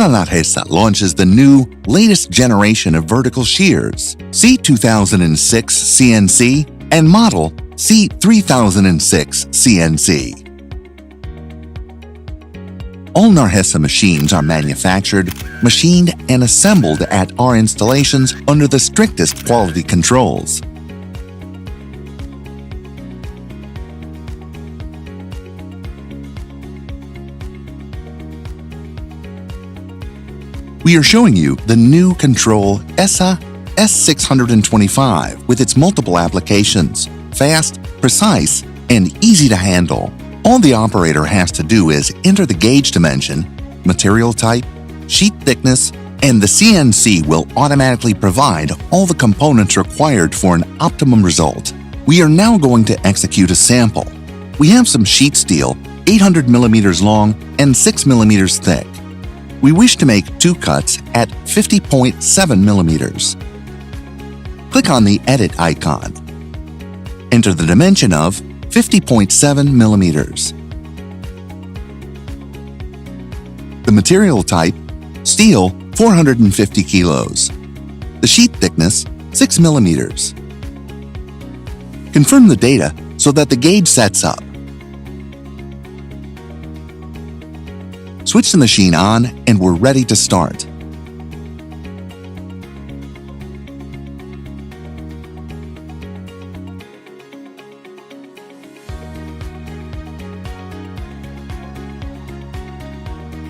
Naresa launches the new, latest generation of vertical shears, C2006 CNC and model C3006 CNC. All Naresa machines are manufactured, machined, and assembled at our installations under the strictest quality controls. We are showing you the new control ESA S625 with its multiple applications, fast, precise, and easy to handle. All the operator has to do is enter the gauge dimension, material type, sheet thickness, and the CNC will automatically provide all the components required for an optimum result. We are now going to execute a sample. We have some sheet steel, 800 millimeters long and 6 millimeters thick. We wish to make 2 cuts at 50.7 millimeters. Click on the Edit icon. Enter the dimension of 50.7 millimeters. The material type, steel, 450 kilos. The sheet thickness, 6 millimeters. Confirm the data so that the gauge sets up. Switch the machine on and we're ready to start.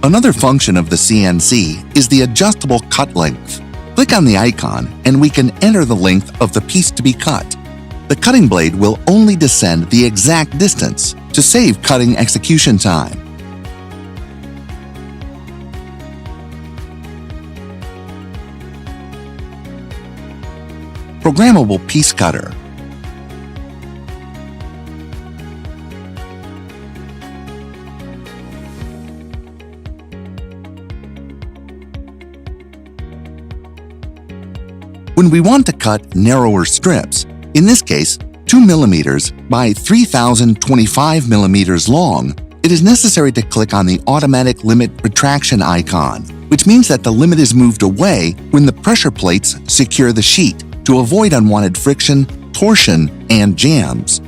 Another function of the CNC is the adjustable cut length. Click on the icon and we can enter the length of the piece to be cut. The cutting blade will only descend the exact distance to save cutting execution time. Programmable piece cutter. When we want to cut narrower strips, in this case 2 millimeters by 3025 millimeters long, it is necessary to click on the automatic limit retraction icon, which means that the limit is moved away when the pressure plates secure the sheet to avoid unwanted friction, torsion, and jams.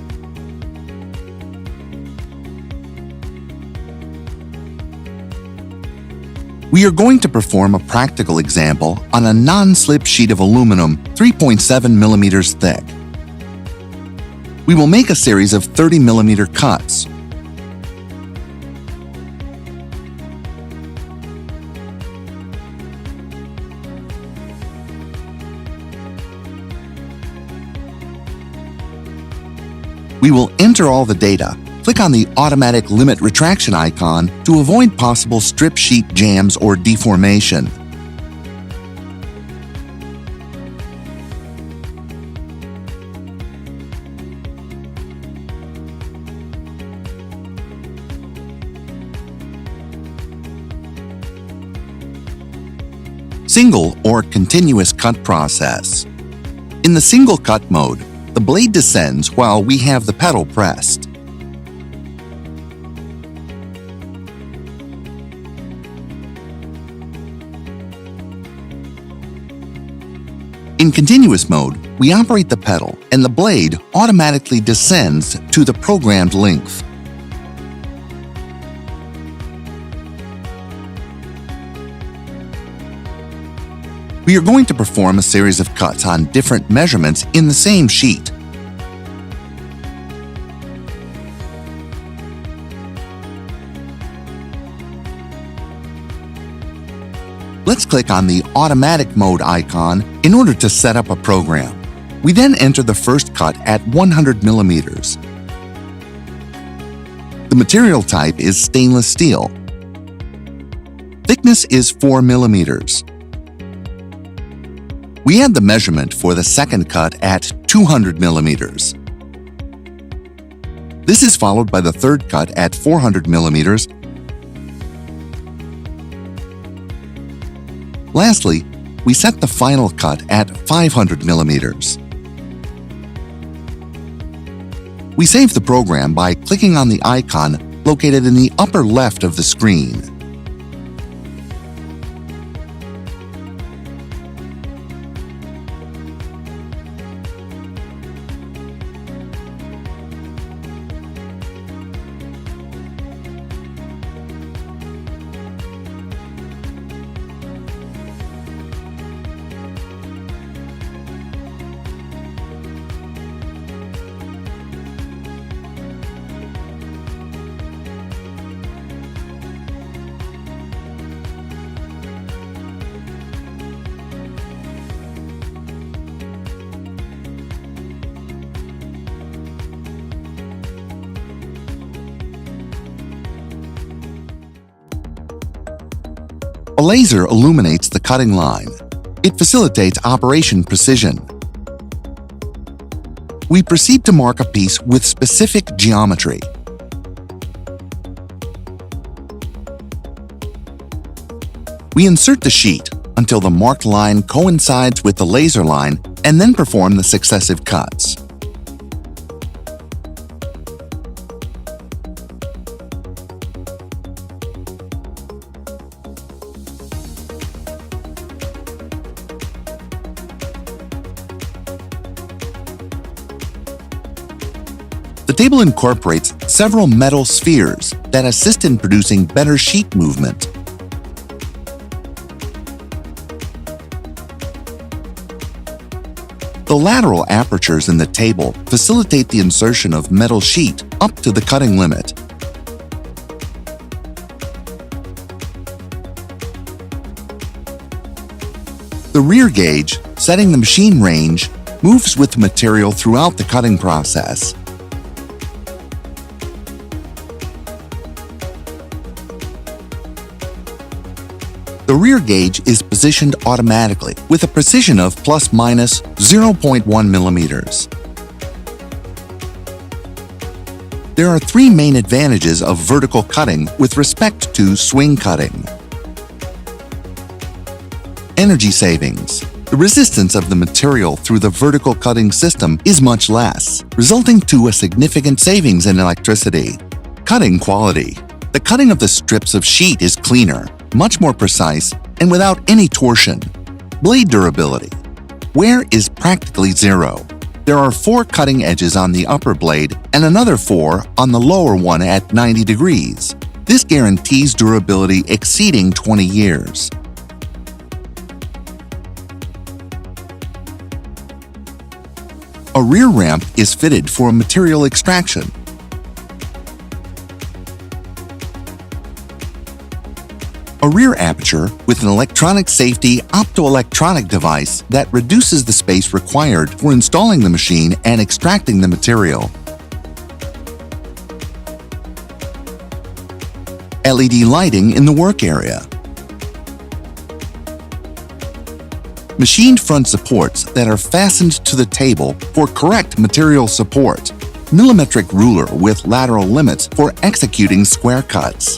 We are going to perform a practical example on a non-slip sheet of aluminum 3.7 millimeters thick. We will make a series of 30 millimeter cuts. We will enter all the data. Click on the automatic limit retraction icon to avoid possible strip sheet jams or deformation. Single or continuous cut process. In the single cut mode, the blade descends while we have the pedal pressed. In continuous mode, we operate the pedal and the blade automatically descends to the programmed length. We are going to perform a series of cuts on different measurements in the same sheet. Let's click on the automatic mode icon in order to set up a program. We then enter the first cut at 100 millimeters. The material type is stainless steel. Thickness is 4 millimeters. We add the measurement for the second cut at 200 millimeters. This is followed by the third cut at 400 millimeters. Lastly, we set the final cut at 500 millimeters. We save the program by clicking on the icon located in the upper left of the screen. A laser illuminates the cutting line. It facilitates operation precision. We proceed to mark a piece with specific geometry. We insert the sheet until the marked line coincides with the laser line and then perform the successive cuts. The table incorporates several metal spheres that assist in producing better sheet movement. The lateral apertures in the table facilitate the insertion of metal sheet up to the cutting limit. The rear gauge, setting the machine range, moves with the material throughout the cutting process. The rear gauge is positioned automatically with a precision of plus/minus 0.1 millimeters. There are three main advantages of vertical cutting with respect to swing cutting. Energy savings. The resistance of the material through the vertical cutting system is much less, resulting to a significant savings in electricity. Cutting quality. The cutting of the strips of sheet is cleaner, much more precise, and without any torsion. Blade durability. Wear is practically zero. There are 4 cutting edges on the upper blade and another 4 on the lower one at 90 degrees. This guarantees durability exceeding 20 years. A rear ramp is fitted for material extraction. A rear aperture with an electronic safety optoelectronic device that reduces the space required for installing the machine and extracting the material. LED lighting in the work area. Machined front supports that are fastened to the table for correct material support. Millimetric ruler with lateral limits for executing square cuts.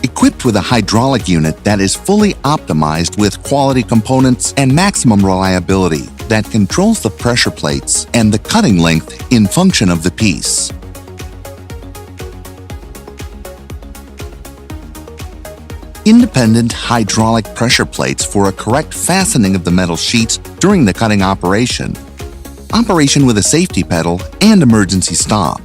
Equipped with a hydraulic unit that is fully optimized with quality components and maximum reliability that controls the pressure plates and the cutting length in function of the piece. Independent hydraulic pressure plates for a correct fastening of the metal sheets during the cutting operation. Operation with a safety pedal and emergency stop.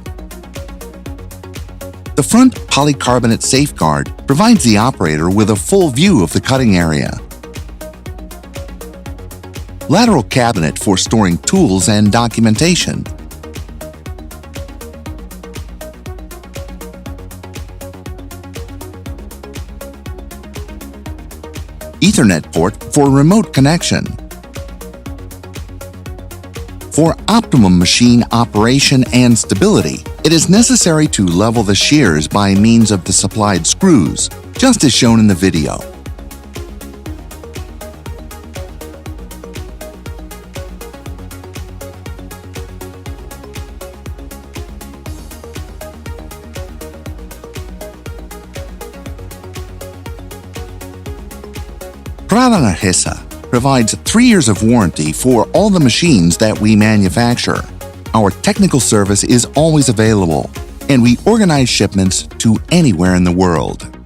The front polycarbonate safeguard provides the operator with a full view of the cutting area. Lateral cabinet for storing tools and documentation. Ethernet port for remote connection. For optimum machine operation and stability, it is necessary to level the shears by means of the supplied screws, just as shown in the video. Pradhanahisa provides 3 years of warranty for all the machines that we manufacture. Our technical service is always available, and we organize shipments to anywhere in the world.